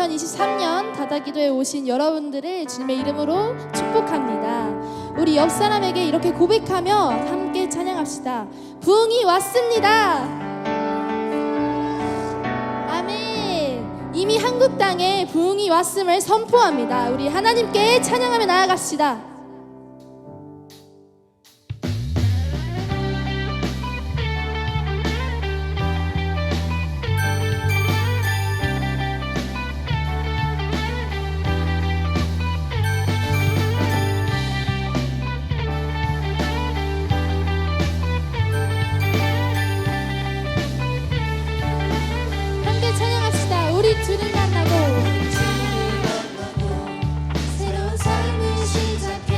2023년 다다기도에 오신 여러분들을 주님의 이름으로 축복합니다. 우리 옆 사람에게 이렇게 고백하며 함께 찬양합시다. 부흥이 왔습니다. 아멘. 이미 한국 땅에 부흥이 왔음을 선포합니다. 우리 하나님께 찬양하며 나아갑시다. 우리 주를 만나고 새로운 삶을 시작해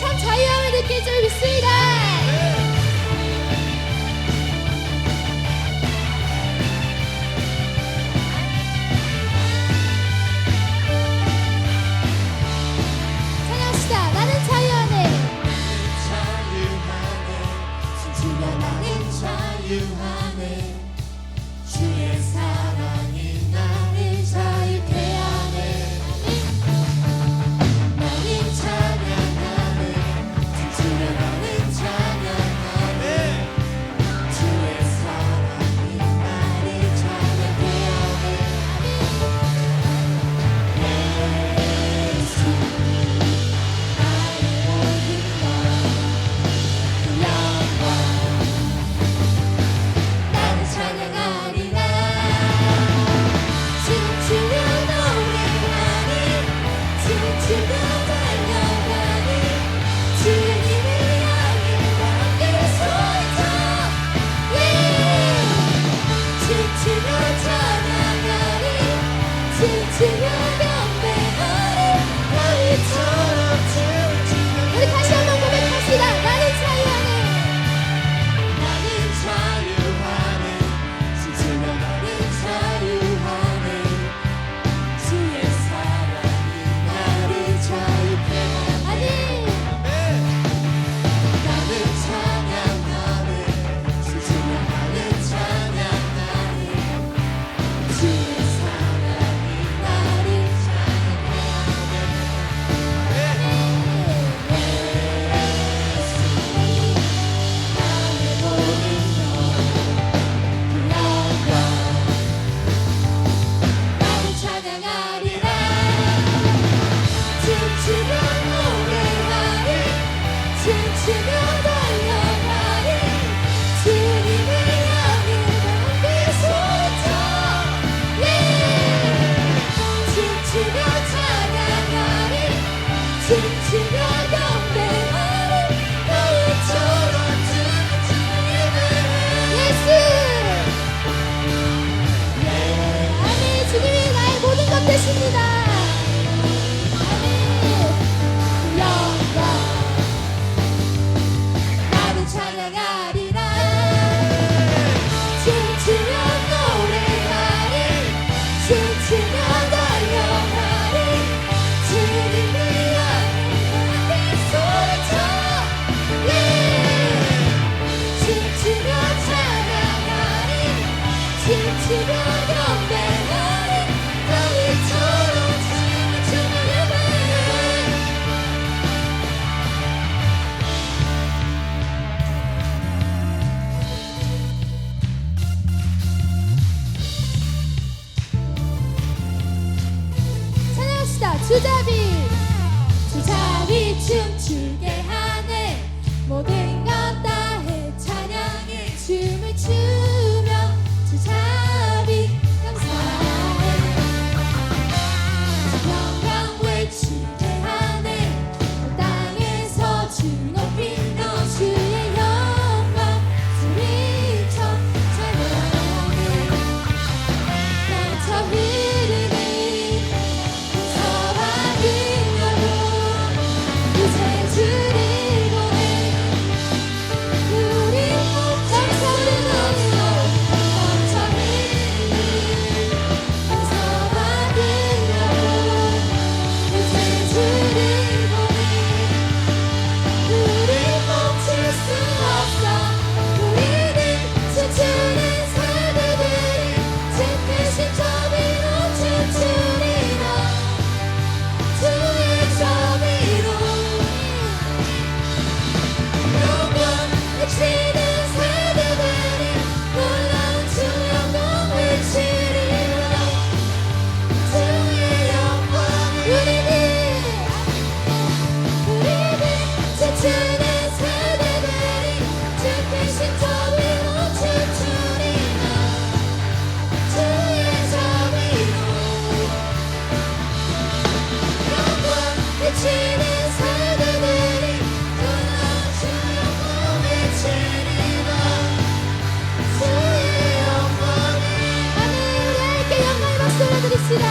참 자유함을 느낄 줄 믿습니다. 찬양합시다. 나는 자유하네. 나는 자유하네. 주의 사랑이 나를 자유케 하네. 나는 찬양하네. 춤추며 나는 찬양하네. 주의 사랑이 나를 자유케 하네. 예수 나의 모든 것 영광 나는 찬양하리라. 춤추며 노래하니 춤추며 달려가니 주님을 향해 함께 소리쳐 춤추며 찬양하니 춤추며 경배하니 너희처럼 춤추며 우리 다시 한번 고백합시다. 나는 자유하네. 나는 자유하네. 춤추며 나는 자유하네. 주의 사랑이 나를 자유케 하네. 아니 나는 찬양하네. 춤추며 나는 찬양하네. 주의 사랑이 나를 자유케 하네. 나의 모든 것 영광 나를 찬양하리라. 춤추며 노래하리 춤추며 달려가리 주님을 향해 함께 소리쳐 춤추며 찬양하리 춤추며 경배하리 너희처럼 예수. 아멘. 주님이 나의 모든 것 되십니다. 아멘. 영광 나는 찬양하리라. 춤추며 노래하리 춤추며 달려가리 주님을 향해 함께 소리쳐 춤추며 찬양하리 춤추며 경배하리 너희처럼 춤추며 찬양합시다. 주자비. 주자비 춤추게 하네. 모든 것 다해 찬양해. 춤을 추며 주자비 감사해. 영광 외치게 하네. 땅에서 주 높이며 주의 영광 소리쳐 찬양하네. 넘쳐 흐르는 서와 능력으로 이제 주를 보내. 우리 넘쳐흐르는 넘쳐 흐르는 서와 능력으로 이제 주를 보내. 우리 멈출 수 없어. 우리는 춤추는 사도들이 춤추신 저비로 춤추리라. 주의 저비로 영광 외치는 사도들이 놀라운 주 영광 외치리라. 주의 영광 우리는 춤추는 사도들이 춤추신 저비로 춤추리라. 주의 저비로 영광 외치는 사도들이 놀라운 주 영광 외치리라. 주의 영광을 아멘. 우리 함께 영광의 박수 올려드립시다.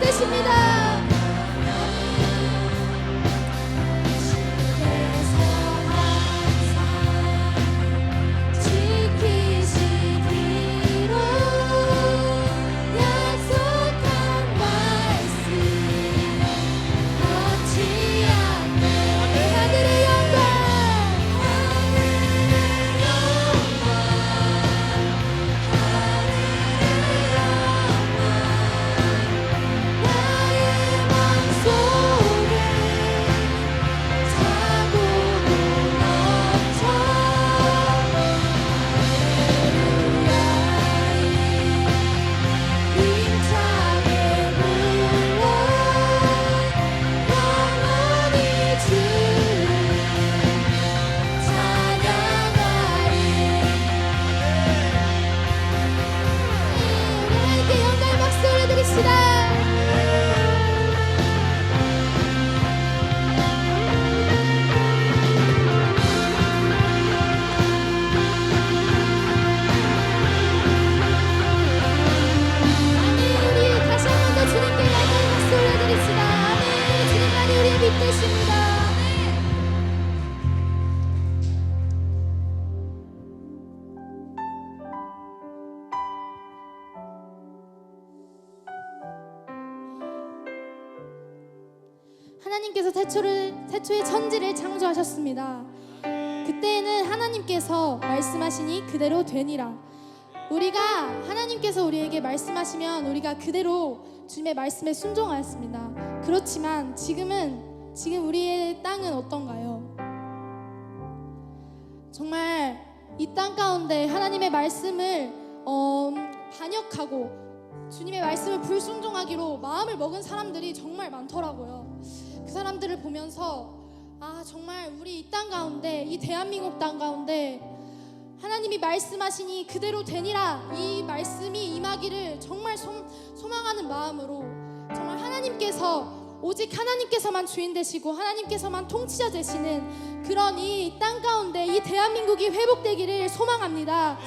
되십니다. 지키시기로 약속한 말씀 변치 않네. 하늘의 영광 나의 맘속에 자고로 넘쳐 힘차게 불러 영원히 주를 찬양하리. 우리 함께 영광의 박수 올려드립시다. 아멘. 우리 다시 한 번 더 주님께 영광의 박수 올려드립시다. 아멘. 주님만이 우리의 빛 되십니다. 하나님께서 태초에 천지를 창조하셨습니다. 그때에는 하나님께서 말씀하시니 그대로 되니라. 우리가 하나님께서 우리에게 말씀하시면 우리가 그대로 주님의 말씀에 순종하였습니다. 그렇지만 지금 우리의 땅은 어떤가요? 정말 이 땅 가운데 하나님의 말씀을 반역하고 주님의 말씀을 불순종하기로 마음을 먹은 사람들이 정말 많더라고요. 그 사람들을 보면서 정말 우리 이 땅 가운데, 이 대한민국 땅 가운데 하나님이 말씀하시니 그대로 되니라, 이 말씀이 임하기를 정말 소망하는 마음으로, 정말 오직 하나님께서만 주인 되시고 하나님께서만 통치자 되시는 그런 이 땅 가운데 이 대한민국이 회복되기를 소망합니다.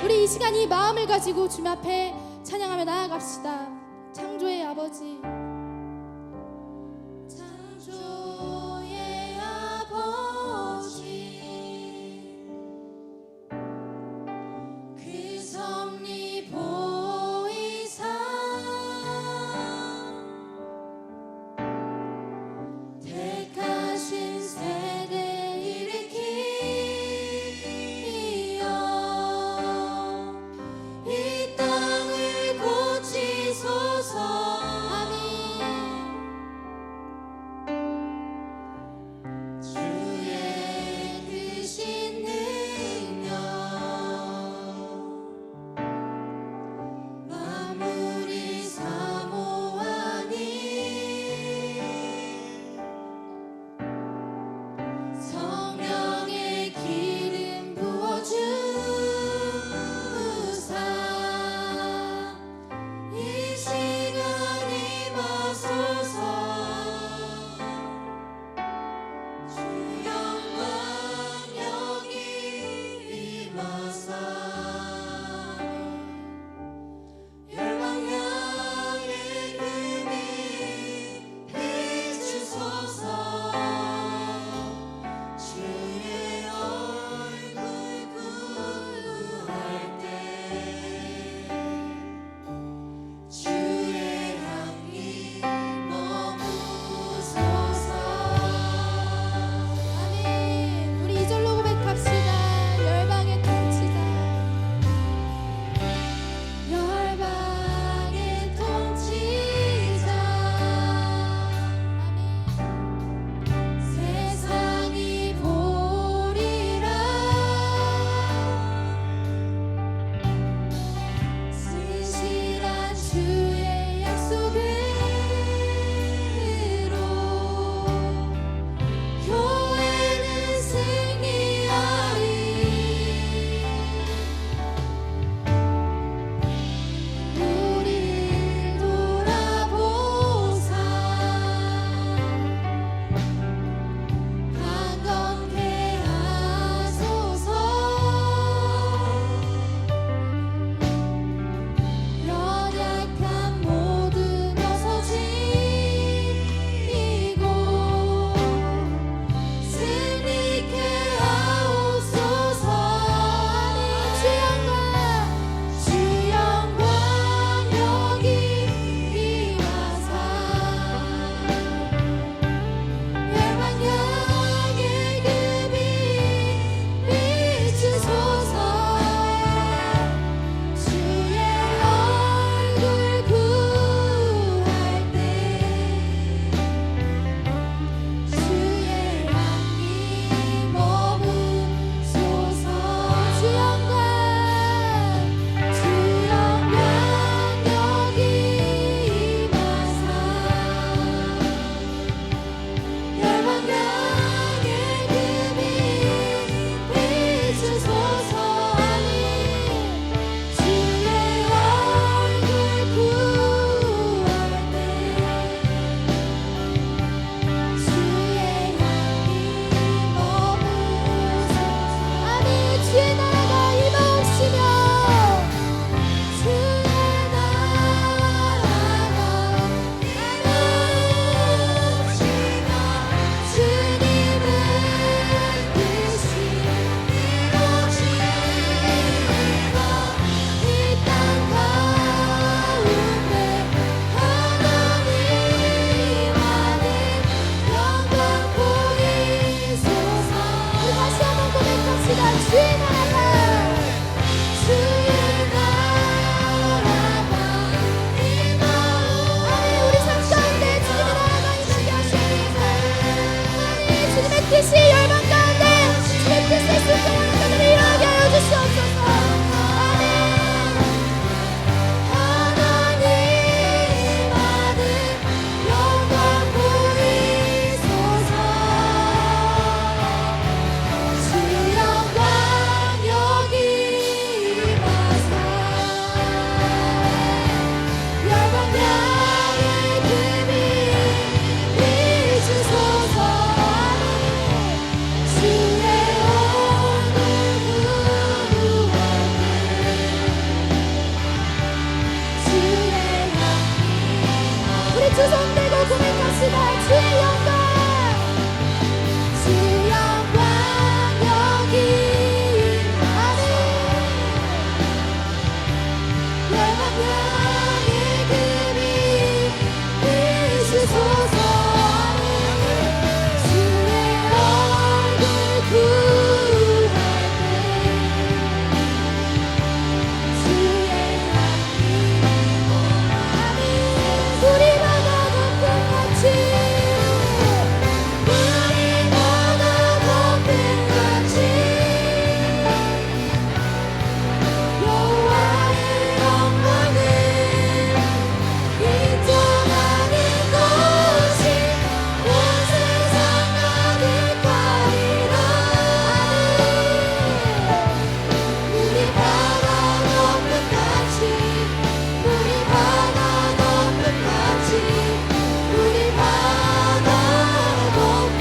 우리 이 시간 이 마음을 가지고 주님 앞에 찬양하며 나아갑시다. 창조의 아버지, 창조의 아버지, 그 섭리 보이사 택하신 세대 일으키며 이 땅을 고치소서. 아멘. 두 손 들고 고백합시다. 주의 영광 주의 영광 여기 아멘 영광의 금이 비추소서 주의 얼굴 구할 때 주의 향기 아멘 우리 바다 높음같이 우리 바다 높음같이 여호와의 영광을 인정하는 것이 온 세상 가득하리라 우리 바다 높음같이 우리 바다 높음같이 우리 바다 높음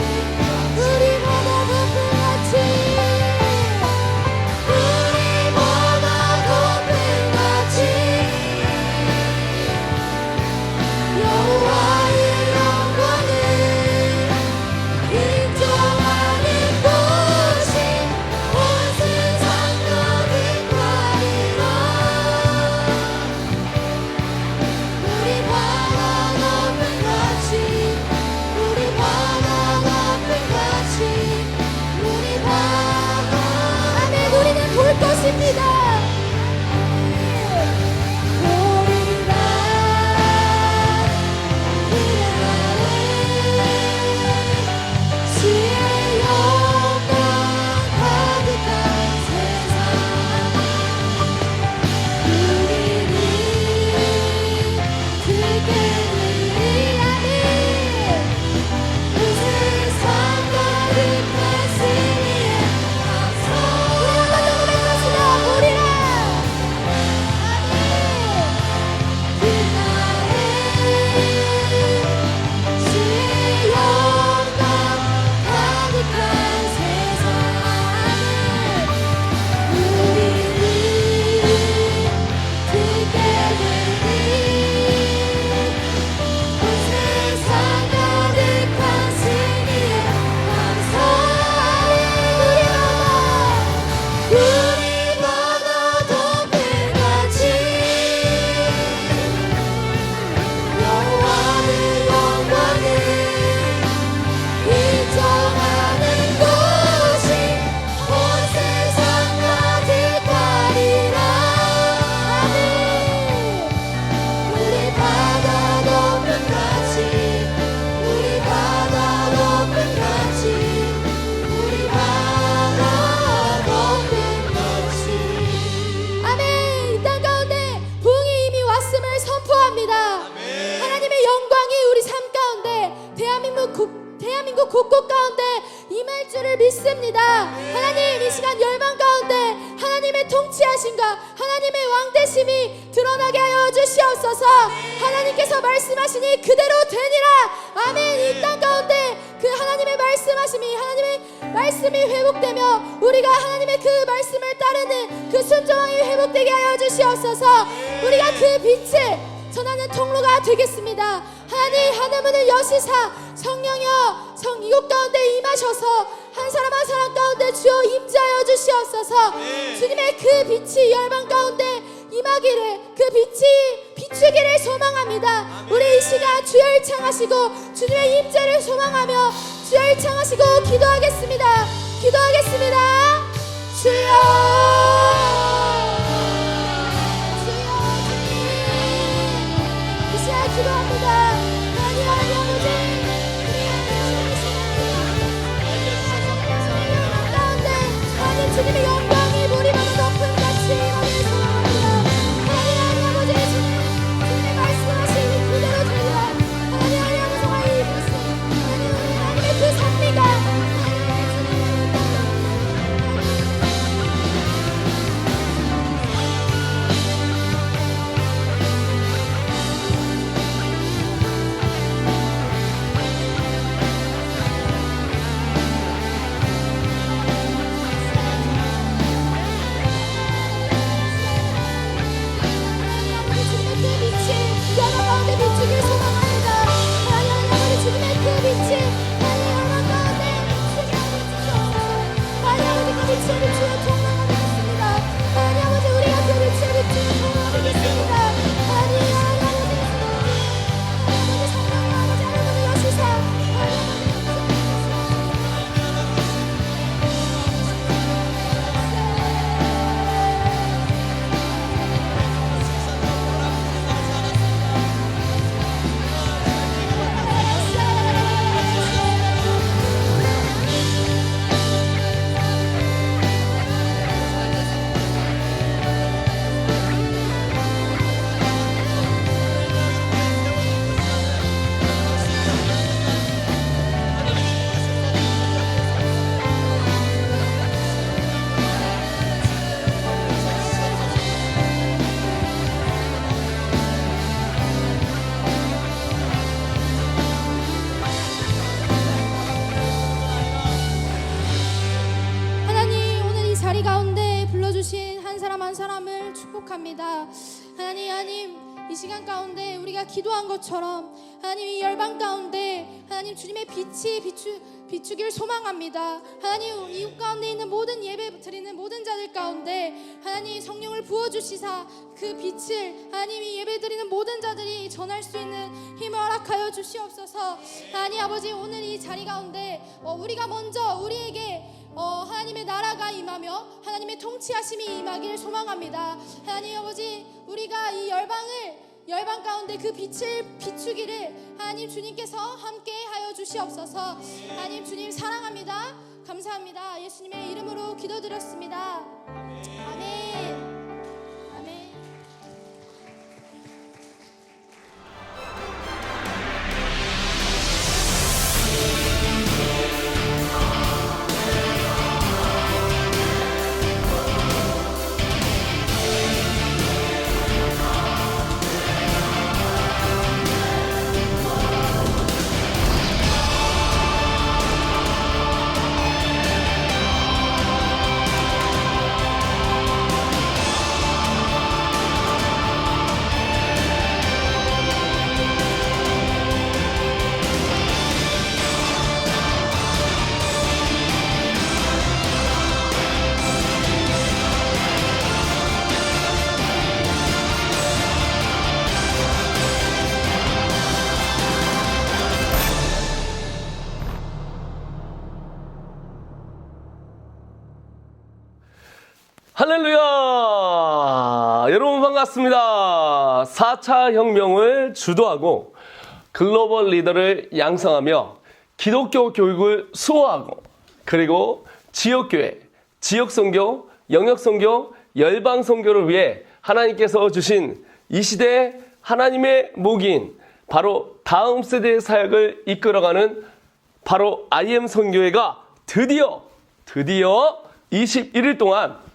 우리 바다 높음같이 우리 바다 높음같이 여호와의 영광을 인정하는 것이 온 세상 가득하리라 우리 바다 높음같이 우리 바다 높음같이 우리 바다 아멘 우리는 볼 것입니다 보리라 주의 영광 가득한 세상 우리는 그들이 아멘 온 세상 가득한 승리의 감사 우리 한번 더 고백합시다 보리라 아멘 그날에 주의 영광 가득한 세상 우리는 그때들이 온 세상 가득한 승리의 감사하리 우리 바다 높음같이 여호와의 영광을 인정하는 것이 온 세상 가득하리라 아멘 우리 바다 높음같이 우리 바다 높음같이 우리 바다 높음같이 아멘 이 땅 가운데 부흥이 이미 왔음을 선포합니다 하나님의 영광이 우리 삶 가운데 대한민국 곳곳 가운데 임할 줄을 믿습니다 하나님 이 시간 열방 가운데 하나님의 통치하심과 하나님의 왕되심이 드러나게 하여 주시옵소서 하나님께서 말씀하시니 그대로 되니라 아멘 이 땅 가운데 그 하나님의 말씀하심이 하나님의 말씀이 회복되며 우리가 하나님의 그 말씀을 따르는 그 순종함이 회복되게 하여 주시옵소서 우리가 그 빛을 전하는 통로가 되겠습니다 하나님 하늘문을 여시사 성령여 이곳 가운데 임하셔서 한 사람 한 사람 가운데 주여 임재하여 주시옵소서 주님의 그 빛이 열방 가운데 임하기를 그 빛이 비추기를 소망합니다 우리 이 시간 주여 일창하시고 주님의 임재를 소망하며 주여 일창하시고 기도하겠습니다 주여 이 시간 기도합니다 하나님 아버지 가운데 하나님 주님의 영광이 우리만 높음같이 임하기를 소망합니다 하나님 아버지 주님의 말씀하신 그대로 되리라 하나님 아버지 정말 이 말씀 하나님의 그 섭리가 기록합니다. 하나님, 이 시간 가운데 우리가 기도한 것처럼 하나님 이 열방 가운데 하나님 주님의 빛이 비추길 소망합니다. 하나님 이곳 가운데 있는 모든 예배 드리는 모든 자들 가운데 하나님 성령을 부어주시사 그 빛을 하나님 이 예배 드리는 모든 자들이 전할 수 있는 힘을 허락하여 주시옵소서. 하나님 아버지, 오늘 이 자리 가운데 우리가 먼저 우리에게 하나님의 나라가 임하며 하나님의 통치하심이 임하길 소망합니다. 하나님 아버지, 우리가 이 열방 가운데 그 빛을 비추기를 하나님 주님께서 함께 하여 주시옵소서. 하나님 주님 사랑합니다. 감사합니다. 예수님의 이름으로 기도드렸습니다. 아멘. 아멘. 할렐루야! 여러분 반갑습니다. 4차 혁명을 주도하고 글로벌 리더를 양성하며 기독교 교육을 수호하고 그리고 지역교회, 지역선교, 영역선교, 열방선교를 위해 하나님께서 주신 이 시대의 하나님의 목인 바로 다음 세대의 사역을 이끌어가는 바로 IM 선교회가 드디어 21일 동안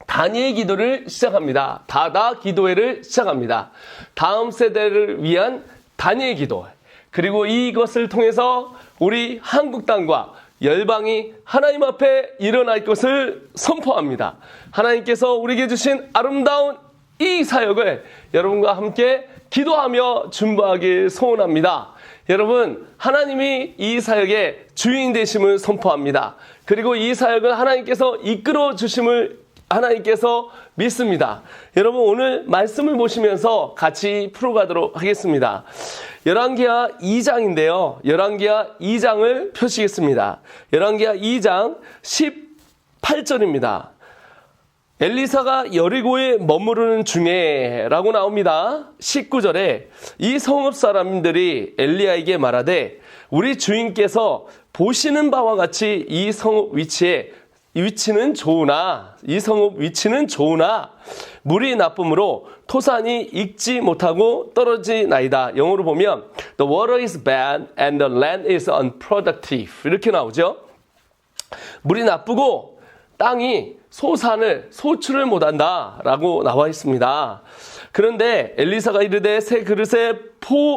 단위의 기도를 시작합니다. 다다 기도회를 시작합니다. 다음 세대를 위한 단위의 기도. 그리고 이것을 통해서 우리 한국 땅과 열방이 하나님 앞에 일어날 것을 선포합니다. 하나님께서 우리에게 주신 아름다운 이 사역을 여러분과 함께 기도하며 준비하길 소원합니다. 여러분, 하나님이 이 사역의 주인 되심을 선포합니다. 그리고 이 사역을 하나님께서 이끌어 주심을 하나님께서 믿습니다. 여러분, 오늘 말씀을 보시면서 같이 풀어가도록 하겠습니다. 열왕기하 2장인데요. 열왕기하 2장을 펴시겠습니다. 열왕기하 2장 18절입니다. 엘리사가 여리고에 머무르는 중에 라고 나옵니다. 19절에 이 성읍 사람들이 엘리야에게 말하되 우리 주인께서 보시는 바와 같이 이 성읍 위치는 좋으나 이 성읍 위치는 좋으나 물이 나쁨으로 토산이 익지 못하고 떨어지나이다. 영어로 보면 The water is bad and the land is unproductive 이렇게 나오죠. 물이 나쁘고 땅이 소출을 못한다 라고 나와 있습니다. 그런데 엘리사가 이르되 새 그릇에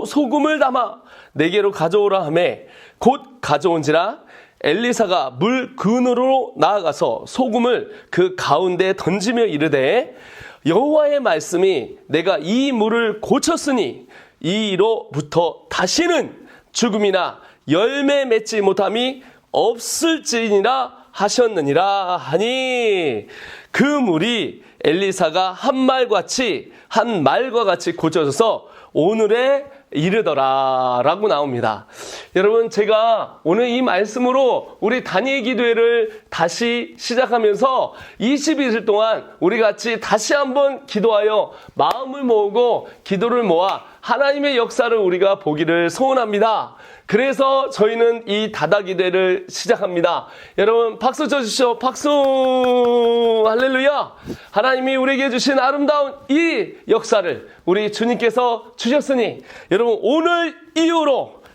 소금을 담아 내게로 가져오라 하매 곧 가져온지라 엘리사가 물 근으로 나아가서 소금을 그 가운데 던지며 이르되 여호와의 말씀이 내가 이 물을 고쳤으니 이로부터 다시는 죽음이나 열매 맺지 못함이 없을지니라 하셨느니라 하니 그 물이 엘리사가 한 말과 같이 고쳐져서 오늘에 이르더라 라고 나옵니다. 여러분, 제가 오늘 이 말씀으로 우리 단위의 기도회를 다시 시작하면서 21일 동안 우리 같이 다시 한번 기도하여 마음을 모으고 기도를 모아 하나님의 역사를 우리가 보기를 소원합니다. 그래서 저희는 이 다다 기도회를 시작합니다. 여러분 박수 쳐주시죠. 박수. 할렐루야. 하나님이 우리에게 주신 아름다운 이 역사를 우리 주님께서 주셨으니 여러분 오늘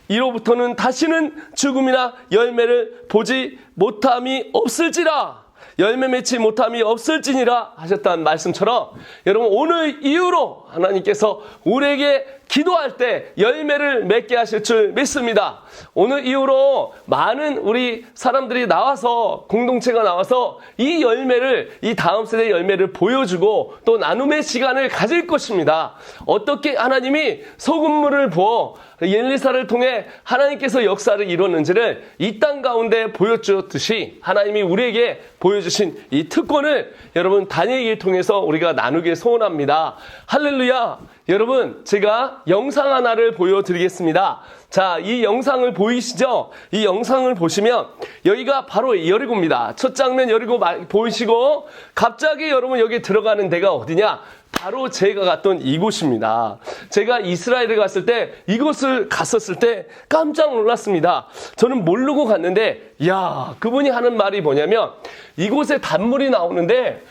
이후로부터는 다시는 죽음이나 열매를 보지 못함이 없을지라, 열매 맺지 못함이 없을지니라 하셨다는 말씀처럼 여러분 오늘 이후로 하나님께서 우리에게 기도할 때 열매를 맺게 하실 줄 믿습니다. 오늘 이후로 많은 우리 사람들이 나와서, 공동체가 나와서 이 열매를, 이 다음 세대 열매를 보여주고 또 나눔의 시간을 가질 것입니다. 어떻게 하나님이 소금물을 부어 엘리사를 통해 하나님께서 역사를 이뤘는지를 이 땅 가운데 보여주었듯이 하나님이 우리에게 보여주신 이 특권을 여러분 다니엘을 통해서 우리가 나누길 소원합니다. 할렐루야. 여러분, 제가 영상 하나를 보여드리겠습니다. 자, 이 영상을 보이시죠? 이 영상을 보시면 여기가 바로 여리고입니다. 첫 장면 여리고 보이시고, 갑자기 여러분 여기 들어가는 데가 어디냐? 바로 제가 갔던 이곳입니다. 제가 이스라엘에 갔을 때, 이곳을 갔었을 때 깜짝 놀랐습니다. 저는 모르고 갔는데, 야, 그분이 하는 말이 뭐냐면, 이곳에 단물이 나오는데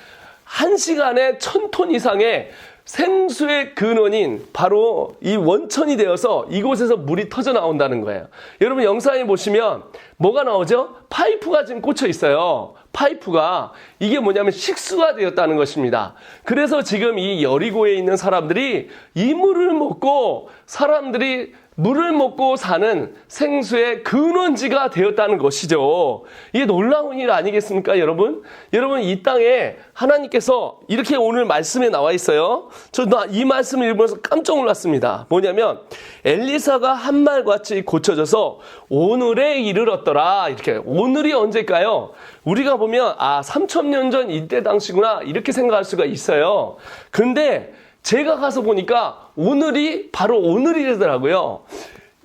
1시간에 1000톤 이상의 생수의 근원인 바로 이 원천이 되어서 이곳에서 물이 터져 나온다는 거예요. 여러분 영상에 보시면 뭐가 나오죠? 파이프가 지금 꽂혀 있어요. 파이프가, 이게 뭐냐면 식수가 되었다는 것입니다. 그래서 지금 이 여리고에 있는 사람들이 이 물을 먹고, 사람들이 물을 먹고 사는 생수의 근원지가 되었다는 것이죠. 이게 놀라운 일 아니겠습니까, 여러분? 여러분, 이 땅에 하나님께서 이렇게 오늘 말씀에 나와 있어요. 저 이 말씀을 읽으면서 깜짝 놀랐습니다. 뭐냐면 엘리사가 한 말같이 고쳐져서 오늘에 이르렀더라. 이렇게. 오늘이 언제일까요? 우리가 보면 3000년 전 이때 당시구나 이렇게 생각할 수가 있어요. 근데 제가 가서 보니까 오늘이 바로 오늘이더라고요.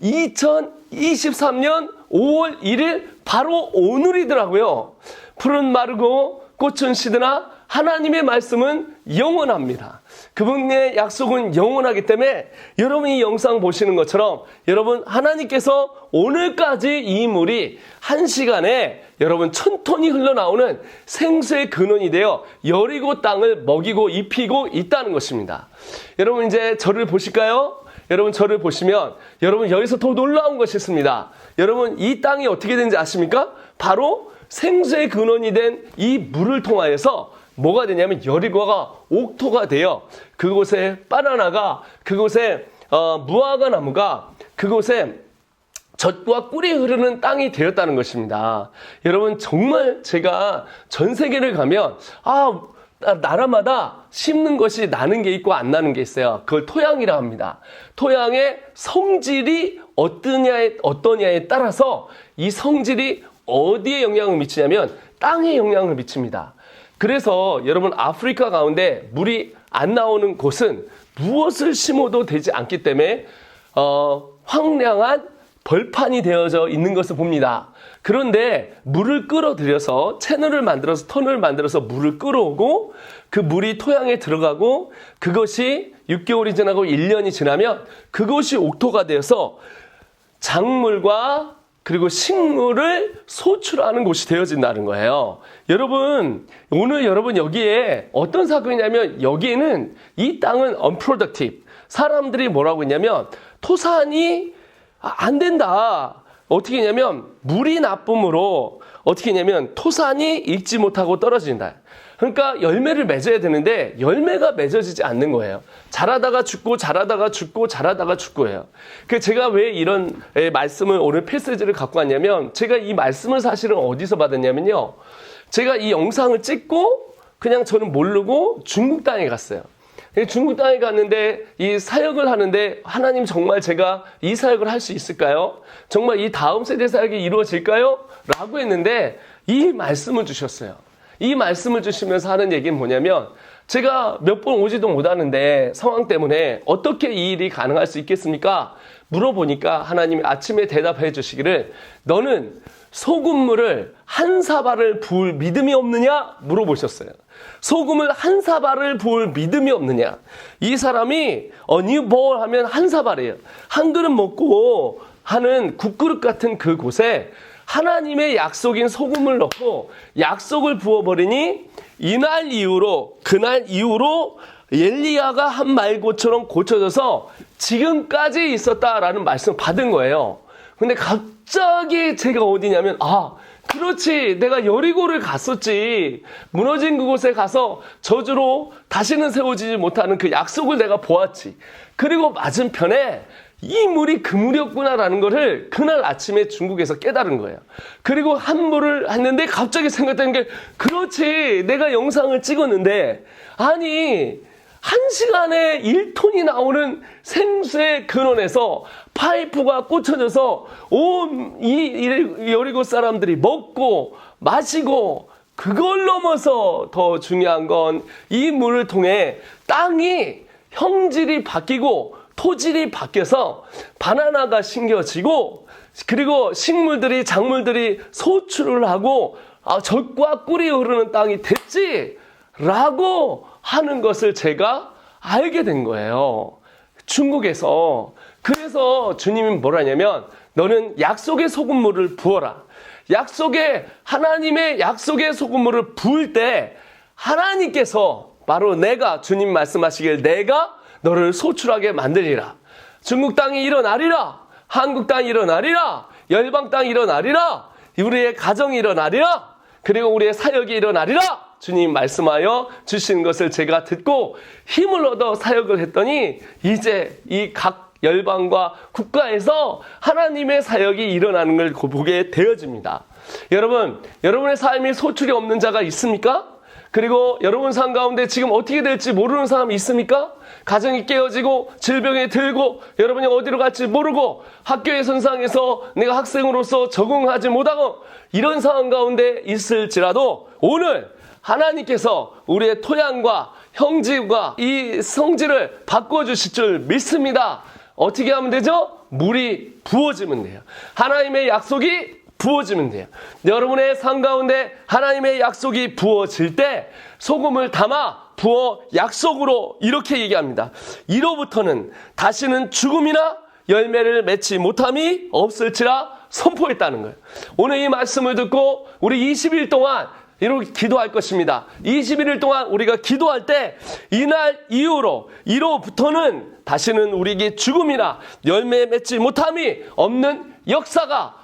2023년 5월 1일 바로 오늘이더라고요. 풀은 마르고 꽃은 시드나 하나님의 말씀은 영원합니다. 그분의 약속은 영원하기 때문에 여러분이 이 영상 보시는 것처럼 여러분, 하나님께서 오늘까지 이 물이 1시간에 여러분 1000톤이 흘러나오는 생수의 근원이 되어 여리고 땅을 먹이고 입히고 있다는 것입니다. 여러분, 이제 저를 보실까요? 여러분, 저를 보시면 여러분 여기서 더 놀라운 것이 있습니다. 여러분, 이 땅이 어떻게 되는지 아십니까? 바로 생수의 근원이 된 이 물을 통하여서 뭐가 되냐면 여리고가 옥토가 되어 그곳에 바나나가, 그곳에 무화과 나무가, 그곳에 젖과 꿀이 흐르는 땅이 되었다는 것입니다. 여러분, 정말 제가 전 세계를 가면 나라마다 심는 것이 나는 게 있고 안 나는 게 있어요. 그걸 토양이라 합니다. 토양의 성질이 어떠냐에 따라서 이 성질이 어디에 영향을 미치냐면 땅에 영향을 미칩니다. 그래서 여러분, 아프리카 가운데 물이 안 나오는 곳은 무엇을 심어도 되지 않기 때문에 황량한 벌판이 되어져 있는 것을 봅니다. 그런데 물을 끌어들여서 채널을 만들어서, 터널을 만들어서 물을 끌어오고 그 물이 토양에 들어가고 그것이 6개월이 지나고 1년이 지나면 그것이 옥토가 되어서 작물과 그리고 식물을 소출하는 곳이 되어진다는 거예요. 여러분, 오늘 여러분 여기에 어떤 사건이냐면, 여기에는 이 땅은 unproductive. 사람들이 뭐라고 했냐면 토산이 안 된다. 어떻게 했냐면 물이 나쁨으로 어떻게 했냐면 토산이 익지 못하고 떨어진다. 그러니까 열매를 맺어야 되는데 열매가 맺어지지 않는 거예요. 자라다가 죽고 자라다가 죽고 자라다가 죽고예요. 그 제가 왜 이런 말씀을, 오늘 패시지를 갖고 왔냐면, 제가 이 말씀을 사실은 어디서 받았냐면요, 제가 이 영상을 찍고 그냥 저는 모르고 중국 땅에 갔어요. 중국 땅에 갔는데 이 사역을 하는데, 하나님 정말 제가 이 사역을 할 수 있을까요? 정말 이 다음 세대 사역이 이루어질까요? 라고 했는데 이 말씀을 주셨어요. 이 말씀을 주시면서 하는 얘기는 뭐냐면, 제가 몇 번 오지도 못하는데 상황 때문에 어떻게 이 일이 가능할 수 있겠습니까? 물어보니까 하나님이 아침에 대답해 주시기를, 너는 소금물을 한 사발을 부을 믿음이 없느냐? 물어보셨어요. 소금을 한 사발을 부을 믿음이 없느냐? 이 사람이 뉴볼 하면 한 사발이에요. 한 그릇 먹고 하는 국그릇 같은 그곳에 하나님의 약속인 소금을 넣고 약속을 부어버리니 그날 이후로 엘리야가 한 말고처럼 고쳐져서 지금까지 있었다라는 말씀을 받은 거예요. 근데 갑자기 제가 어디냐면, 그렇지, 내가 여리고를 갔었지. 무너진 그곳에 가서 저주로 다시는 세워지지 못하는 그 약속을 내가 보았지. 그리고 맞은편에 이 물이 그 물이었구나라는 것을 그날 아침에 중국에서 깨달은 거예요. 그리고 한 물을 했는데 갑자기 생각되는 게, 그렇지, 내가 영상을 찍었는데 아니 1시간에 1톤이 나오는 생수의 근원에서 파이프가 꽂혀져서 온 이 여리고 사람들이 먹고 마시고, 그걸 넘어서 더 중요한 건 이 물을 통해 땅이 형질이 바뀌고 토질이 바뀌어서 바나나가 심겨지고, 그리고 식물들이, 작물들이 소출을 하고 젖과 꿀이 흐르는 땅이 됐지라고 하는 것을 제가 알게 된 거예요. 중국에서. 그래서 주님이 뭐라냐면, 너는 약속의 소금물을 부어라. 하나님의 약속의 소금물을 부을 때 하나님께서 바로 주님 말씀하시길 내가 너를 소출하게 만들리라. 중국 땅이 일어나리라. 한국 땅이 일어나리라. 열방 땅이 일어나리라. 우리의 가정이 일어나리라. 그리고 우리의 사역이 일어나리라. 주님 말씀하여 주신 것을 제가 듣고 힘을 얻어 사역을 했더니 이제 이 각 열방과 국가에서 하나님의 사역이 일어나는 걸 보게 되어집니다. 여러분, 여러분의 삶에 소출이 없는 자가 있습니까? 그리고 여러분 삶 가운데 지금 어떻게 될지 모르는 사람이 있습니까? 가정이 깨어지고 질병에 들고 여러분이 어디로 갈지 모르고 학교의 선상에서 내가 학생으로서 적응하지 못하고 이런 상황 가운데 있을지라도 오늘 하나님께서 우리의 토양과 형질과 이 성질을 바꿔주실 줄 믿습니다. 어떻게 하면 되죠? 물이 부어지면 돼요. 하나님의 약속이 부어지면 돼요. 여러분의 삶 가운데 하나님의 약속이 부어질 때 소금을 담아 부어 약속으로 이렇게 얘기합니다. 이로부터는 다시는 죽음이나 열매를 맺지 못함이 없을지라 선포했다는 거예요. 오늘 이 말씀을 듣고 우리 20일 동안 이렇게 기도할 것입니다. 21일 동안 우리가 기도할 때 이날 이로부터는 다시는 우리에게 죽음이나 열매 맺지 못함이 없는 역사가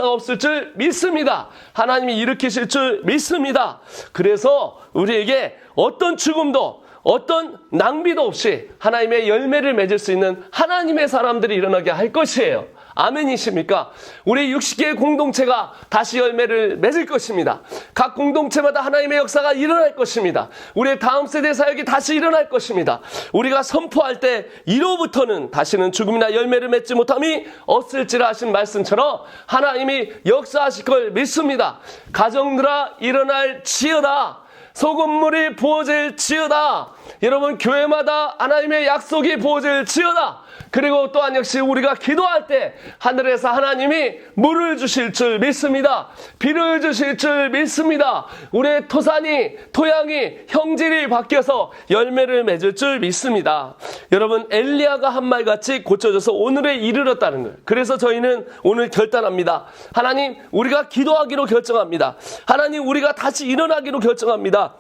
없을 줄 믿습니다. 하나님이 일으키실 줄 믿습니다. 그래서 우리에게 어떤 죽음도 어떤 낭비도 없이 하나님의 열매를 맺을 수 있는 하나님의 사람들이 일어나게 할 것이에요. 아멘이십니까? 우리 60개의 공동체가 다시 열매를 맺을 것입니다. 각 공동체마다 하나님의 역사가 일어날 것입니다. 우리의 다음 세대 사역이 다시 일어날 것입니다. 우리가 선포할 때 이로부터는 다시는 죽음이나 열매를 맺지 못함이 없을지라 하신 말씀처럼 하나님이 역사하실 걸 믿습니다. 가정들아 일어날지어다. 소금물이 부어질지어다. 여러분 교회마다 하나님의 약속이 부어질지어다. 그리고 또한 역시 우리가 기도할 때 하늘에서 하나님이 물을 주실 줄 믿습니다. 비를 주실 줄 믿습니다. 우리의 토양이 형질이 바뀌어서 열매를 맺을 줄 믿습니다. 여러분 엘리야가 한 말같이 고쳐져서 오늘에 이르렀다는 거예요. 그래서 저희는 오늘 결단합니다. 하나님 우리가 기도하기로 결정합니다. 하나님 우리가 다시 일어나기로 결정합니다.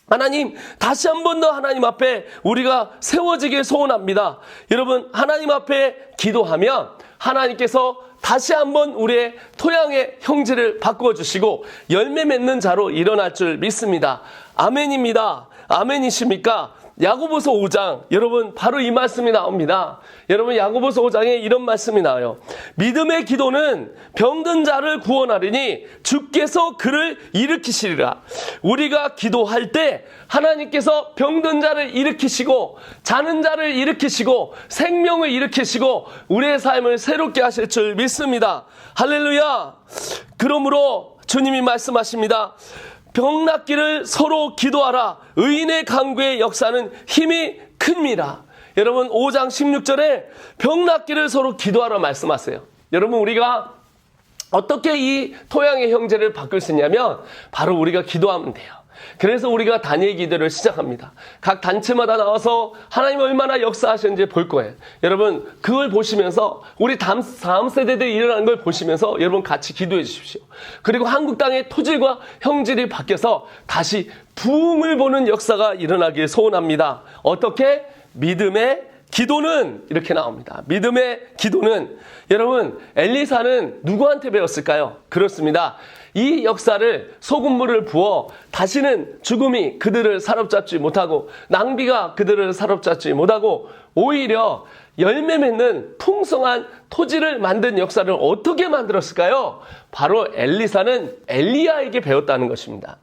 하나님 다시 한 번 더 하나님 앞에 우리가 세워지길 소원합니다. 여러분 하나님 앞에 기도하면 하나님께서 다시 한번 우리의 토양의 형질을 바꿔주시고 열매 맺는 자로 일어날 줄 믿습니다. 아멘입니다. 아멘이십니까? 야고보서 5장 여러분 바로 이 말씀이 나옵니다. 여러분 야고보서 5장에 이런 말씀이 나와요. 믿음의 기도는 병든 자를 구원하리니 주께서 그를 일으키시리라. 우리가 기도할 때 하나님께서 병든 자를 일으키시고 자는 자를 일으키시고 생명을 일으키시고 우리의 삶을 새롭게 하실 줄 믿습니다. 할렐루야. 그러므로 주님이 말씀하십니다. 병 낫기를 서로 기도하라. 의인의 간구의 역사는 힘이 큽니다. 여러분 5장 16절에 병 낫기를 서로 기도하라 말씀하세요. 여러분 우리가 어떻게 이 토양의 형제를 바꿀 수 있냐면 바로 우리가 기도하면 돼요. 그래서 우리가 단일 기도를 시작합니다. 각 단체마다 나와서 하나님 얼마나 역사하시는지 볼 거예요. 여러분 그걸 보시면서 우리 다음 세대들이 일어나는 걸 보시면서 여러분 같이 기도해 주십시오. 그리고 한국 땅의 토질과 형질이 바뀌어서 다시 부흥을 보는 역사가 일어나길 소원합니다. 어떻게? 믿음의 기도는 이렇게 나옵니다. 믿음의 기도는 여러분 엘리사는 누구한테 배웠을까요? 그렇습니다. 이 역사를 소금물을 부어 다시는 죽음이 그들을 사로잡지 못하고 낭비가 그들을 사로잡지 못하고 오히려 열매 맺는 풍성한 토지를 만든 역사를 어떻게 만들었을까요? 바로 엘리사는 엘리야에게 배웠다는 것입니다.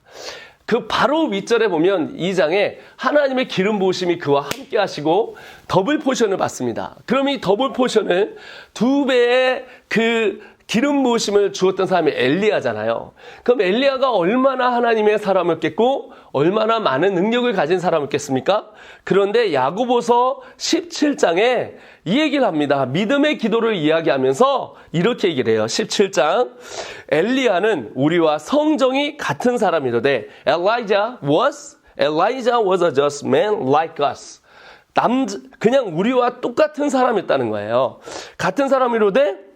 그 바로 윗절에 보면 2장에 하나님의 기름 부으심이 그와 함께 하시고 더블 포션을 받습니다. 그럼 이 더블 포션을 2배의 그 기름 부으심을 주었던 사람이 엘리야잖아요. 그럼 엘리야가 얼마나 하나님의 사람이었겠고 얼마나 많은 능력을 가진 사람이었겠습니까? 그런데 야고보서 17장에 이 얘기를 합니다. 믿음의 기도를 이야기하면서 이렇게 얘기를 해요. 17장 엘리야는 우리와 성정이 같은 사람이로되 Elijah was a just man like us. 그냥 우리와 똑같은 사람이었다는 거예요. 같은 사람이로되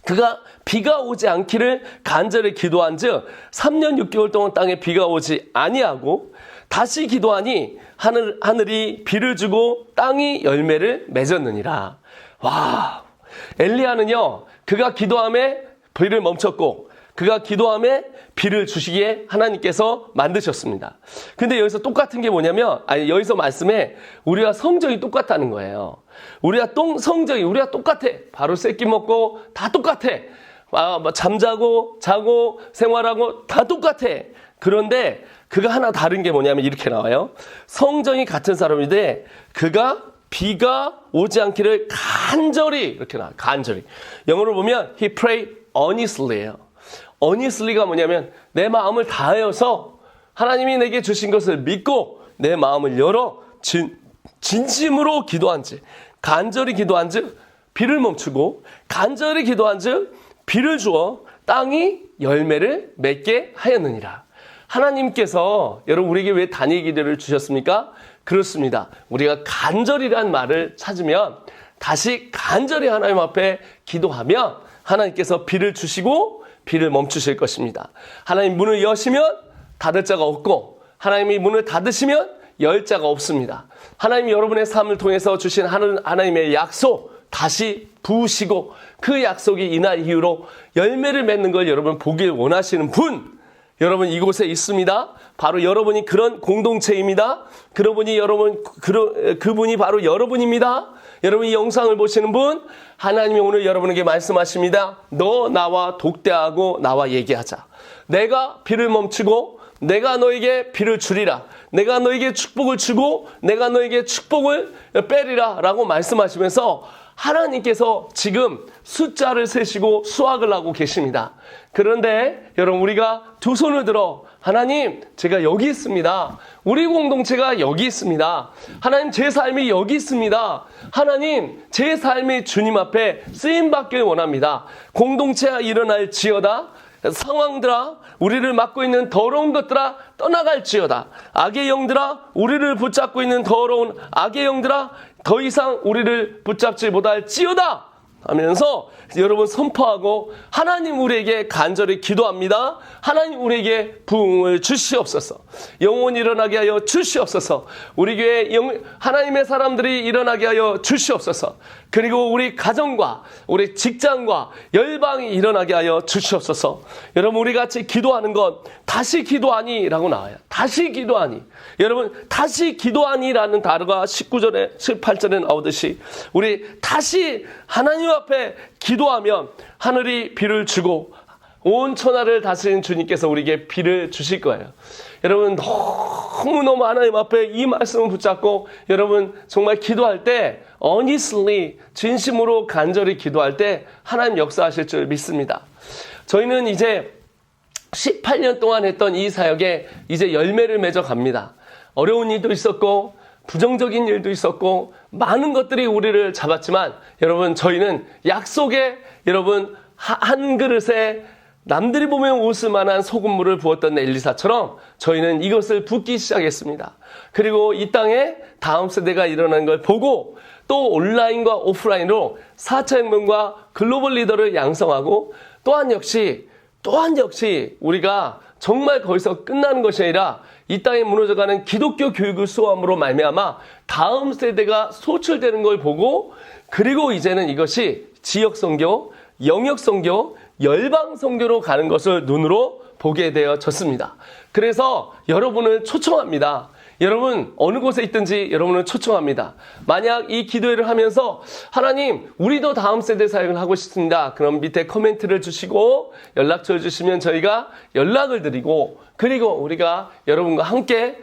그가 비가 오지 않기를 간절히 기도한즉 3년 6개월 동안 땅에 비가 오지 아니하고 다시 기도하니 하늘이 비를 주고 땅이 열매를 맺었느니라. 와, 엘리야는요 그가 기도함에 비를 멈췄고 그가 기도함에 비를 주시기에 하나님께서 만드셨습니다. 근데 여기서 똑같은 게 뭐냐면 여기서 말씀에 우리와 성정이 똑같다는 거예요. 우리가 성정이 우리가 똑같아. 바로 새끼 먹고 다 똑같아. 잠자고 자고 생활하고 다 똑같아. 그런데 그가 하나 다른 게 뭐냐면 이렇게 나와요. 성정이 같은 사람인데 그가 비가 오지 않기를 간절히 이렇게 나와요. 간절히. 영어로 보면 he prayed earnestly예요. earnestly가 뭐냐면 내 마음을 다하여서 하나님이 내게 주신 것을 믿고 내 마음을 열어 진심으로 기도한지 간절히 기도한즉 비를 멈추고 간절히 기도한즉 비를 주어 땅이 열매를 맺게 하였느니라. 하나님께서 여러분 우리에게 왜 단위 기도를 주셨습니까? 그렇습니다. 우리가 간절이란 말을 찾으면 다시 간절히 하나님 앞에 기도하면 하나님께서 비를 주시고 비를 멈추실 것입니다. 하나님 문을 여시면 닫을 자가 없고 하나님이 문을 닫으시면 열 자가 없습니다. 하나님이 여러분의 삶을 통해서 주신 하나님의 약속 다시 부으시고 그 약속이 이날 이후로 열매를 맺는 걸 여러분 보길 원하시는 분 여러분 이곳에 있습니다. 바로 여러분이 그런 공동체입니다. 그분이 바로 여러분입니다. 여러분 이 영상을 보시는 분 하나님이 오늘 여러분에게 말씀하십니다. 너 나와 독대하고 나와 얘기하자. 내가 비를 멈추고 내가 너에게 비를 주리라. 내가 너에게 축복을 주고 내가 너에게 축복을 빼리라 라고 말씀하시면서 하나님께서 지금 숫자를 세시고 수확을 하고 계십니다. 그런데 여러분 우리가 두 손을 들어 하나님 제가 여기 있습니다. 우리 공동체가 여기 있습니다. 하나님 제 삶이 여기 있습니다. 하나님 제 삶이 주님 앞에 쓰임받길 원합니다. 공동체가 일어날 지어다. 상황들아 우리를 막고 있는 더러운 것들아 떠나갈지어다. 악의 영들아 우리를 붙잡고 있는 더러운 악의 영들아 더 이상 우리를 붙잡지 못할지어다 하면서 여러분 선포하고 하나님 우리에게 간절히 기도합니다. 하나님 우리에게 부흥을 주시옵소서. 영혼이 일어나게 하여 주시옵소서. 우리 교회 하나님의 사람들이 일어나게 하여 주시옵소서. 그리고 우리 가정과 우리 직장과 열방이 일어나게 하여 주시옵소서. 여러분 우리 같이 기도하는 건 다시 기도하니 라고 나와요. 다시 기도하니. 여러분 다시 기도하니라는 단어가 19절에 18절에 나오듯이 우리 다시 하나님 앞에 기도하면 하늘이 비를 주고 온 천하를 다스리는 주님께서 우리에게 비를 주실 거예요. 여러분 너무너무 하나님 앞에 이 말씀을 붙잡고 여러분 정말 기도할 때 earnestly 진심으로 간절히 기도할 때 하나님 역사하실 줄 믿습니다. 저희는 이제 18년 동안 했던 이 사역에 이제 열매를 맺어 갑니다. 어려운 일도 있었고 부정적인 일도 있었고 많은 것들이 우리를 잡았지만 여러분 저희는 약속에 여러분 한 그릇에 남들이 보면 웃을 만한 소금물을 부었던 엘리사처럼 저희는 이것을 붓기 시작했습니다. 그리고 이 땅에 다음 세대가 일어나는 걸 보고 또 온라인과 오프라인으로 4차 혁명과 글로벌 리더를 양성하고 또한 역시 우리가 정말 거기서 끝나는 것이 아니라 이 땅에 무너져가는 기독교 교육을 수호함으로 말미암아 다음 세대가 소출되는 걸 보고, 그리고 이제는 이것이 지역선교, 영역선교, 열방선교로 가는 것을 눈으로 보게 되어졌습니다. 그래서 여러분을 초청합니다. 여러분 어느 곳에 있든지 여러분을 초청합니다. 만약 이 기도회를 하면서 하나님 우리도 다음 세대 사역을 하고 싶습니다. 그럼 밑에 코멘트를 주시고 연락처를 주시면 저희가 연락을 드리고, 그리고 우리가 여러분과 함께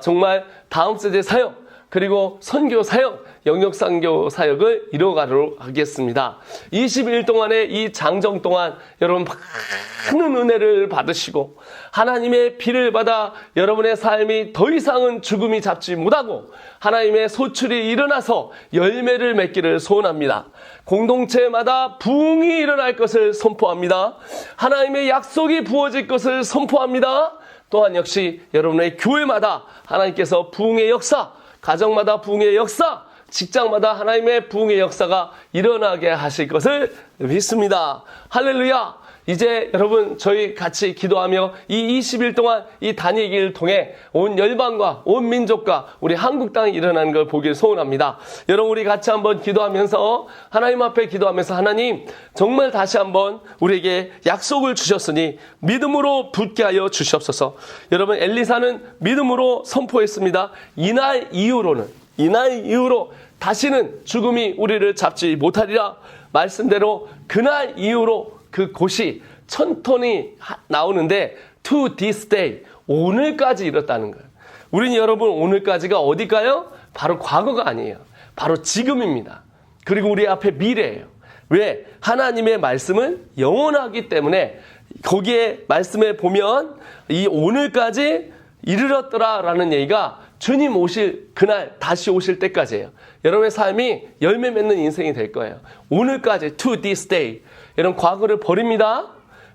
정말 다음 세대 사역, 그리고 선교 사역, 영역선교 사역을 이뤄가도록 하겠습니다. 20일 동안의 이 장정 동안 여러분 많은 은혜를 받으시고 하나님의 비를 받아 여러분의 삶이 더 이상은 죽음이 잡지 못하고 하나님의 소출이 일어나서 열매를 맺기를 소원합니다. 공동체마다 부흥이 일어날 것을 선포합니다. 하나님의 약속이 부어질 것을 선포합니다. 또한 역시 여러분의 교회마다 하나님께서 부흥의 역사, 가정마다 부흥의 역사, 직장마다 하나님의 부흥의 역사가 일어나게 하실 것을 믿습니다. 할렐루야! 이제 여러분 저희 같이 기도하며 이 20일 동안 이 단위기를 통해 온 열방과 온 민족과 우리 한국 땅이 일어나는 걸 보길 소원합니다. 여러분 우리 같이 한번 기도하면서 하나님 앞에 기도하면서, 하나님 정말 다시 한번 우리에게 약속을 주셨으니 믿음으로 붙게 하여 주시옵소서. 여러분 엘리사는 믿음으로 선포했습니다. 이날 이후로 다시는 죽음이 우리를 잡지 못하리라. 말씀대로 그날 이후로 그 곳이 1000톤이 나오는데 to this day, 오늘까지 이뤘다는 거예요. 우린 여러분 오늘까지가 어딜까요? 바로 과거가 아니에요. 바로 지금입니다. 그리고 우리 앞에 미래예요. 왜? 하나님의 말씀은 영원하기 때문에 거기에 말씀에 보면 이 오늘까지 이르렀더라라는 얘기가 주님 오실 그날 다시 오실 때까지예요. 여러분의 삶이 열매 맺는 인생이 될 거예요. 오늘까지 to this day. 여러분 과거를 버립니다.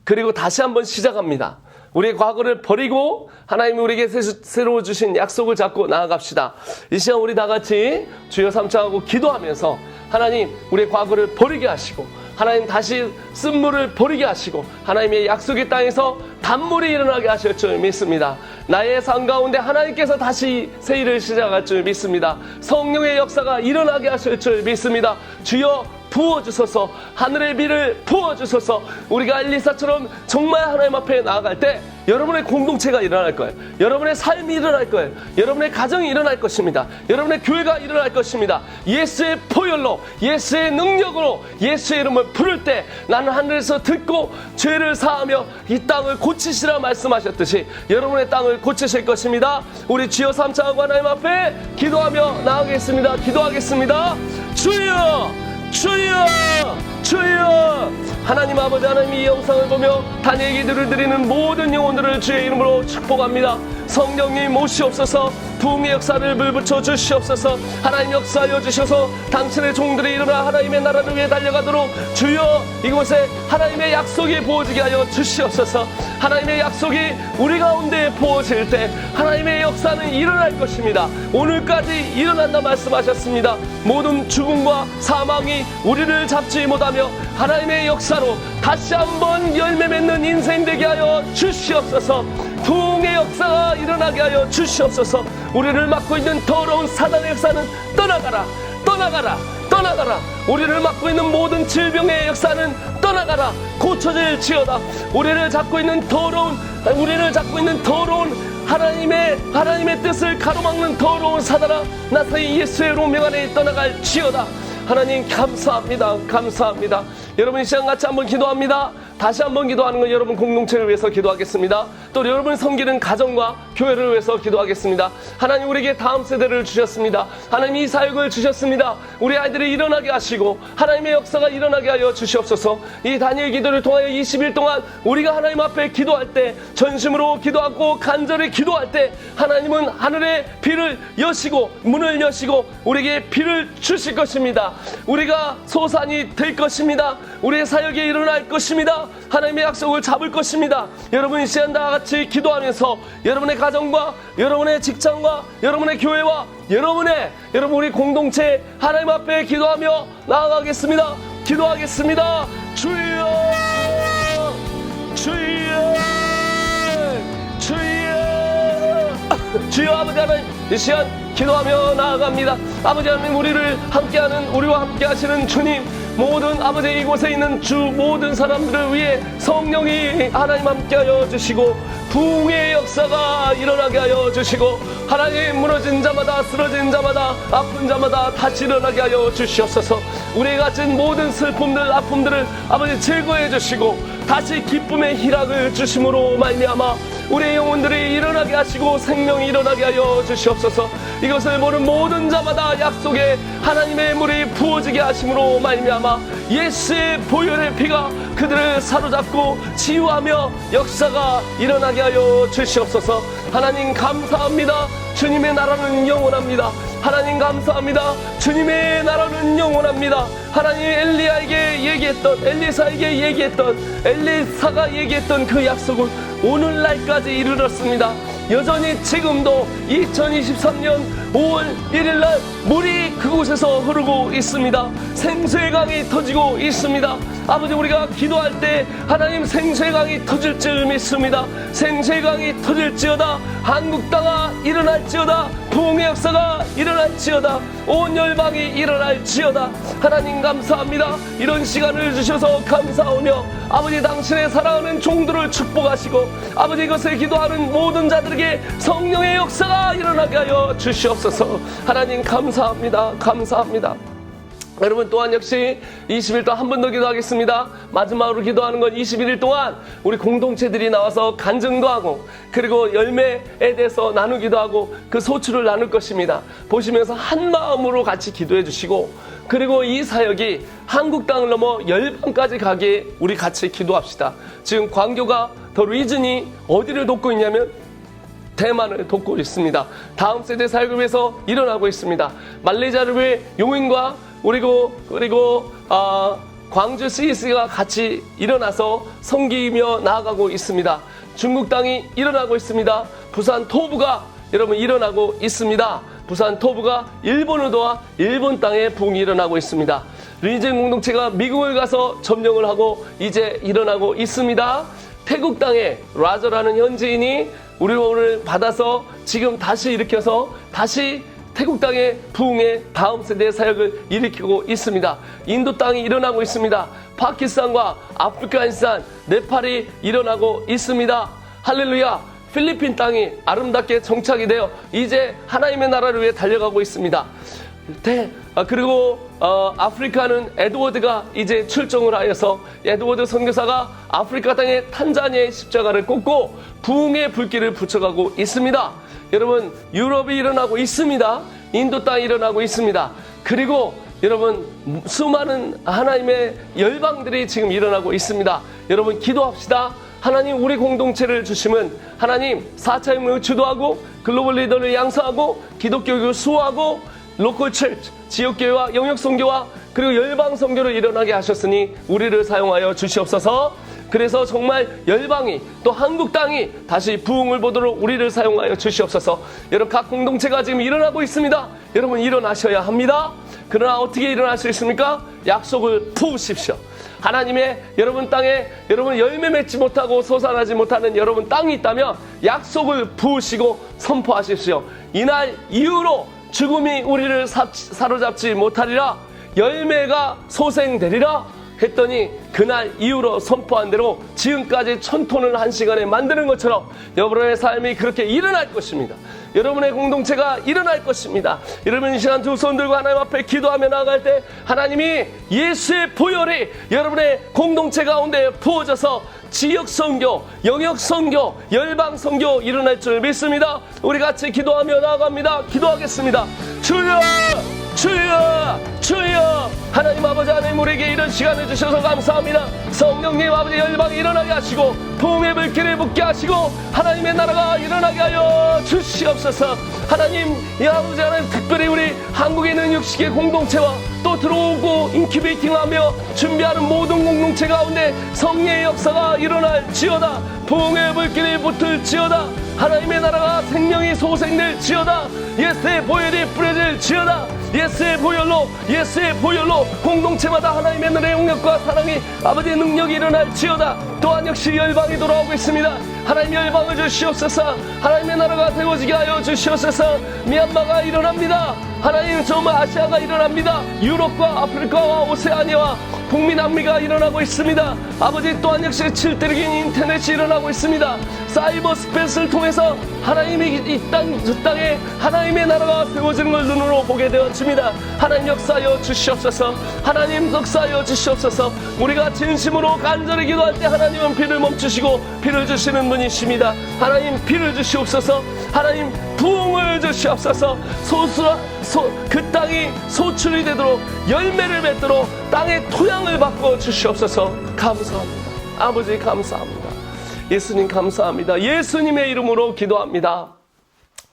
그리고 다시 한번 시작합니다. 우리의 과거를 버리고 하나님이 우리에게 새로 주신 약속을 잡고 나아갑시다. 이 시간 우리 다 같이 주여 삼창하고 기도하면서 하나님 우리의 과거를 버리게 하시고 하나님 다시 쓴물을 버리게 하시고 하나님의 약속의 땅에서 단물이 일어나게 하실 줄 믿습니다. 나의 삶 가운데 하나님께서 다시 새 일을 시작할 줄 믿습니다. 성령의 역사가 일어나게 하실 줄 믿습니다. 주여 부어주소서. 하늘의 비를 부어주소서. 우리가 엘리사처럼 정말 하나님 앞에 나아갈 때 여러분의 공동체가 일어날 거예요. 여러분의 삶이 일어날 거예요. 여러분의 가정이 일어날 것입니다. 여러분의 교회가 일어날 것입니다. 예수의 포열로, 예수의 능력으로 예수의 이름을 부를 때 나는 하늘에서 듣고 죄를 사하며 이 땅을 고치시라 말씀하셨듯이 여러분의 땅을 고치실 것입니다. 우리 주여 삼창하고 하나님 앞에 기도하며 나아가겠습니다. 기도하겠습니다. 주여! 주여! 주여! 하나님 아버지, 하나님 이 영상을 보며 단의 기도를 드리는 모든 영혼들을 주의 이름으로 축복합니다. 성령님 오시옵소서. 부흥의 역사를 물붙여 주시옵소서. 하나님 역사하여 주셔서 당신의 종들이 일어나 하나님의 나라를 위해 달려가도록 주여 이곳에 하나님의 약속이 부어지게 하여 주시옵소서. 하나님의 약속이 우리 가운데 부어질 때 하나님의 역사는 일어날 것입니다. 오늘까지 일어난다 말씀하셨습니다. 모든 죽음과 사망이 우리를 잡지 못하며 하나님의 역사로 다시 한번 열매 맺는 인생 되게 하여 주시옵소서. 부흥의 역사가 일어나게 하여 주시옵소서. 우리를 막고 있는 더러운 사단의 역사는 떠나가라, 떠나가라, 떠나가라. 우리를 막고 있는 모든 질병의 역사는 떠나가라, 고쳐질지어다. 우리를 잡고 있는 더러운 하나님의 뜻을 가로막는 더러운 사단아, 나사이 예수의 로명 안에 떠나갈지어다. 하나님 감사합니다. 감사합니다. 여러분 이 시간 같이 한번 기도합니다. 다시 한번 기도하는 건 여러분 공동체를 위해서 기도하겠습니다. 또 여러분 섬기는 가정과 교회를 위해서 기도하겠습니다. 하나님 우리에게 다음 세대를 주셨습니다. 하나님 이 사역을 주셨습니다. 우리 아이들이 일어나게 하시고 하나님의 역사가 일어나게 하여 주시옵소서. 이 다니엘 기도를 통하여 20일 동안 우리가 하나님 앞에 기도할 때, 전심으로 기도하고 간절히 기도할 때 하나님은 하늘의 비를 여시고 문을 여시고 우리에게 비를 주실 것입니다. 우리가 소산이 될 것입니다. 우리의 사역이 일어날 것입니다. 하나님의 약속을 잡을 것입니다. 여러분 이 시간 다 같이 기도하면서 여러분의 가정과 여러분의 직장과 여러분의 교회와 여러분 우리 공동체 하나님 앞에 기도하며 나아가겠습니다. 기도하겠습니다. 주여, 주여. 주여 아버지 하나님, 이 시간 기도하며 나아갑니다. 아버지 하나님, 우리를 함께하는, 우리와 함께 하시는 주님, 모든 아버지 이곳에 있는 주 모든 사람들을 위해 성령이 하나님 함께하여 주시고 부흥의 역사가 일어나게 하여 주시고, 하나님 무너진 자마다, 쓰러진 자마다, 아픈 자마다 다시 일어나게 하여 주시옵소서. 우리가 가진 모든 슬픔들, 아픔들을 아버지 제거해 주시고 다시 기쁨의 희락을 주심으로 말미암아 우리의 영혼들이 일어나게 하시고 생명이 일어나게 하여 주시옵소서. 이것을 보는 모든 자마다 약속의 하나님의 물이 부어지게 하심으로 말미암아 예수의 보혈의 피가 그들을 사로잡고 치유하며 역사가 일어나게 하여 주시옵소서. 하나님 감사합니다. 주님의 나라는 영원합니다. 하나님 감사합니다. 주님의 나라는 영원합니다. 하나님 엘리야에게 얘기했던, 엘리사에게 얘기했던, 엘리사가 얘기했던 그 약속은 오늘날까지 이르렀습니다. 여전히 지금도 2023년 5월 1일날 물이 그곳에서 흐르고 있습니다. 생수의 강이 터지고 있습니다. 아버지, 우리가 기도할 때 하나님 생수의 강이 터질 줄 믿습니다. 생수의 강이 터질지어다. 한국 땅아 일어날지어다. 부흥의 역사가 일어날지어다. 온 열방이 일어날지어다. 하나님 감사합니다. 이런 시간을 주셔서 감사하며 아버지, 당신의 사랑하는 종들을 축복하시고 아버지, 이것을 기도하는 모든 자들에게 성령의 역사가 일어나게 하여 주시옵소서. 하나님 감사합니다. 감사합니다. 여러분, 또한 역시 20일 동안 한 번 더 기도하겠습니다. 마지막으로 기도하는 건 21일 동안 우리 공동체들이 나와서 간증도 하고 그리고 열매에 대해서 나누기도 하고 그 소출을 나눌 것입니다. 보시면서 한 마음으로 같이 기도해 주시고, 그리고 이 사역이 한국 땅을 넘어 열방까지 가게 우리 같이 기도합시다. 지금 광교가 더 리즌이 어디를 돕고 있냐면 대만을 돕고 있습니다. 다음 세대 사역을 위해서 일어나고 있습니다. 말레이시아를 위해 용인과 그리고 광주 CEC가 같이 일어나서 섬기며 나아가고 있습니다. 중국 땅이 일어나고 있습니다. 부산 토부가 여러분 일어나고 있습니다. 부산 토부가 일본을 도와 일본 땅에 부흥이 일어나고 있습니다. 리젠 공동체가 미국을 가서 점령을 하고 이제 일어나고 있습니다. 태국 땅에 라저라는 현지인이 우리 오늘 받아서 지금 다시 일으켜서 다시 태국 땅의 부흥의 다음 세대의 사역을 일으키고 있습니다. 인도 땅이 일어나고 있습니다. 파키스탄과 아프가니스탄, 네팔이 일어나고 있습니다. 할렐루야. 필리핀 땅이 아름답게 정착이 되어 이제 하나님의 나라를 위해 달려가고 있습니다. 그리고 아프리카는 에드워드가 이제 출정을 하여서 에드워드 선교사가 아프리카 땅의 탄자니아의 십자가를 꽂고 부흥의 불길을 붙여가고 있습니다. 여러분, 유럽이 일어나고 있습니다. 인도 땅이 일어나고 있습니다. 그리고 여러분, 수많은 하나님의 열방들이 지금 일어나고 있습니다. 여러분, 기도합시다. 하나님, 우리 공동체를 주시면 하나님 4차 혁명을 주도하고 글로벌 리더를 양성하고 기독교육을 수호하고 로컬 철치, 지역교회와 영역선교와 그리고 열방선교를 일어나게 하셨으니 우리를 사용하여 주시옵소서. 그래서 정말 열방이 또 한국 땅이 다시 부흥을 보도록 우리를 사용하여 주시옵소서. 여러분, 각 공동체가 지금 일어나고 있습니다. 여러분, 일어나셔야 합니다. 그러나 어떻게 일어날 수 있습니까? 약속을 부으십시오. 하나님의 여러분 땅에 여러분 열매 맺지 못하고 솟아나지 못하는 여러분 땅이 있다면 약속을 부으시고 선포하십시오. 이날 이후로 죽음이 우리를 사로잡지 못하리라. 열매가 소생되리라 했더니 그날 이후로 선포한 대로 지금까지 1000톤을 한 시간에 만드는 것처럼 여러분의 삶이 그렇게 일어날 것입니다. 여러분의 공동체가 일어날 것입니다. 여러분, 이 시간 두 손 들고 하나님 앞에 기도하며 나아갈 때 하나님이 예수의 보혈이 여러분의 공동체 가운데 부어져서 지역 선교, 영역 선교, 열방 선교 일어날 줄 믿습니다. 우리 같이 기도하며 나아갑니다. 기도하겠습니다. 주여, 주여, 주여. 하나님 아버지, 하나님 우리에게 이런 시간을 주셔서 감사합니다. 성령님 아버지, 열방이 일어나게 하시고 부흥의 불길을 붙게 하시고 하나님의 나라가 일어나게 하여 주시옵소서. 하나님, 이 아버지 하나님, 특별히 우리 한국에 있는 60개 공동체와 또 들어오고 인큐베이팅하며 준비하는 모든 공동체 가운데 성령의 역사가 일어날지어다. 부흥의 불길이 붙을지어다. 하나님의 나라가 생명이 소생될지어다. 예수의 보혈이 뿌려질지어다. 예수의 보혈로 공동체마다 하나님의 은혜의 영역과 사랑이 아버지의 능력이 일어날지어다. 또한 역시 열방이 돌아오고 있습니다. 하나님 열방을 주시옵소서. 하나님의 나라가 되어지게 하여 주시옵소서. 미얀마가 일어납니다. 하나님 정말 아시아가 일어납니다. 유럽과 아프리카와 오세아니아와 북미 남미가 일어나고 있습니다. 아버지 또한 역시 7대륙인 인터넷이 일어나고 있습니다. 사이버 스페이스를 통해서 하나님이 저 땅에 하나님의 나라가 세워지는 걸 눈으로 보게 되었습니다. 하나님 역사하여 주시옵소서. 하나님 역사하여 주시옵소서. 우리가 진심으로 간절히 기도할 때 하나님은 비를 멈추시고 비를 주시는 분이십니다. 하나님 비를 주시옵소서. 하나님 부흥을 주시옵소서. 그 땅이 소출이 되도록 열매를 맺도록 땅의 토양을 바꿔 주시옵소서. 감사합니다. 아버지 감사합니다. 예수님 감사합니다. 예수님의 이름으로 기도합니다.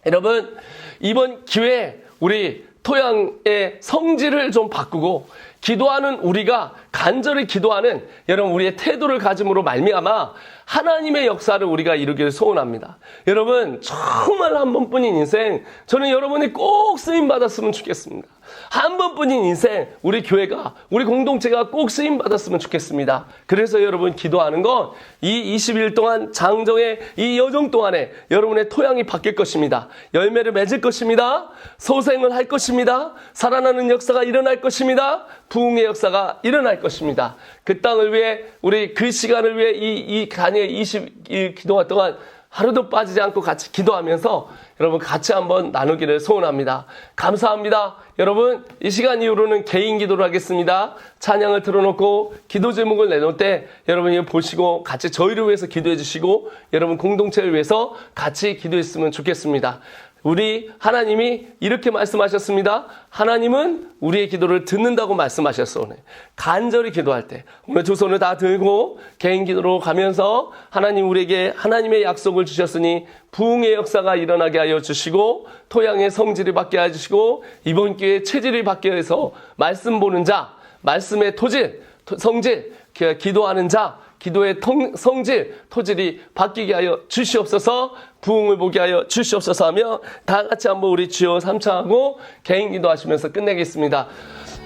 여러분 이번 기회에 우리 토양의 성질을 좀 바꾸고 기도하는 우리가 간절히 기도하는 여러분 우리의 태도를 가짐으로 말미암아 하나님의 역사를 우리가 이루기를 소원합니다. 여러분 정말 한 번뿐인 인생 저는 여러분이 꼭 쓰임 받았으면 좋겠습니다. 한 번뿐인 인생 우리 교회가 우리 공동체가 꼭 쓰임 받았으면 좋겠습니다. 그래서 여러분 기도하는 건 이 20일 동안 장정의 이 여정 동안에 여러분의 토양이 바뀔 것입니다. 열매를 맺을 것입니다. 소생을 할 것입니다. 살아나는 역사가 일어날 것입니다. 부흥의 역사가 일어날 것입니다. 그 땅을 위해 우리 그 시간을 위해 이 간의 20일 기도가 동안 하루도 빠지지 않고 같이 기도하면서 여러분 같이 한번 나누기를 소원합니다. 감사합니다. 여러분 이 시간 이후로는 개인 기도를 하겠습니다. 찬양을 틀어놓고 기도 제목을 내놓을 때 여러분이 보시고 같이 저희를 위해서 기도해 주시고 여러분 공동체를 위해서 같이 기도했으면 좋겠습니다. 우리 하나님이 이렇게 말씀하셨습니다. 하나님은 우리의 기도를 듣는다고 말씀하셨어요. 간절히 기도할 때 오늘 두 손을 다 들고 개인 기도로 가면서 하나님 우리에게 하나님의 약속을 주셨으니 부흥의 역사가 일어나게 하여 주시고 토양의 성질이 받게 하여 주시고 이번 기회에 체질이 받게 해서 말씀 보는 자, 말씀의 토질, 성질, 기도하는 자 기도의 성질, 토질이 바뀌게 하여 주시옵소서. 부흥을 보게 하여 주시옵소서 하며 다 같이 한번 우리 주여 삼창하고 개인 기도하시면서 끝내겠습니다.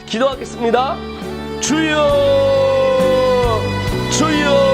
기도하겠습니다. 주여 주여